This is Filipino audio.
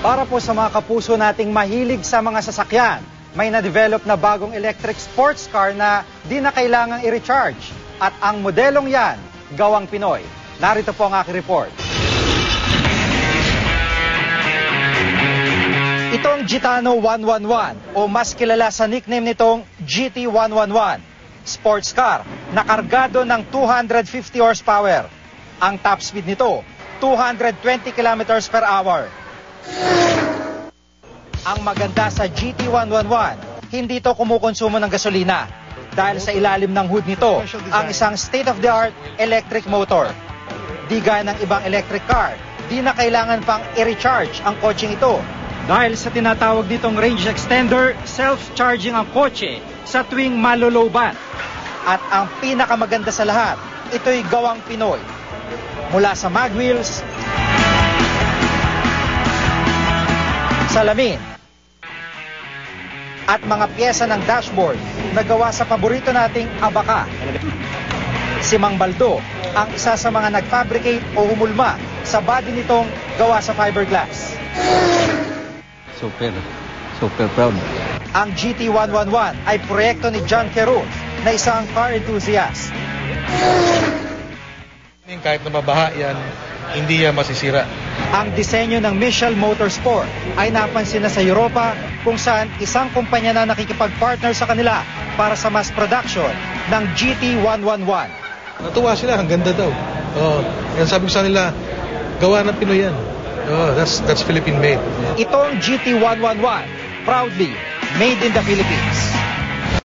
Para po sa mga kapuso nating mahilig sa mga sasakyan, may na-develop na bagong electric sports car na di na kailangang i-recharge. At ang modelong yan, gawang Pinoy. Narito po ang aking report. Itong Gitano 111 o mas kilala sa nickname nitong GT111, sports car na kargado ng 250 horsepower. Ang top speed nito, 220 kilometers per hour. Ang maganda sa GT111, hindi ito kumukonsumo ng gasolina dahil sa ilalim ng hood nito ang isang state-of-the-art electric motor. Di gaya ng ibang electric car, di na kailangan pang i-recharge ang kotseng ito dahil sa tinatawag ditong range extender, self-charging ang kotse sa tuwing malolobat. At ang pinakamaganda sa lahat, ito'y gawang Pinoy. Mula sa mag wheels, salamin, at mga pyesa ng dashboard na gawa sa paborito nating abaka. Si Mang Baldo ang isa sa mga nag-fabricate o humulma sa body nitong gawa sa fiberglass. Super proud. Ang GT111 ay proyekto ni John Quero na isang car enthusiast. Kahit na mabaha yan, hindi yan masisira. Ang disenyo ng Michel Motorsport ay napansin na sa Europa kung saan isang kumpanya na nakikipag-partner sa kanila para sa mass production ng GT111. Natuwa sila, ang ganda daw. Yan sabi ko sa nila, gawa ng Pinoy yan. That's Philippine made. Itong GT111, proudly made in the Philippines.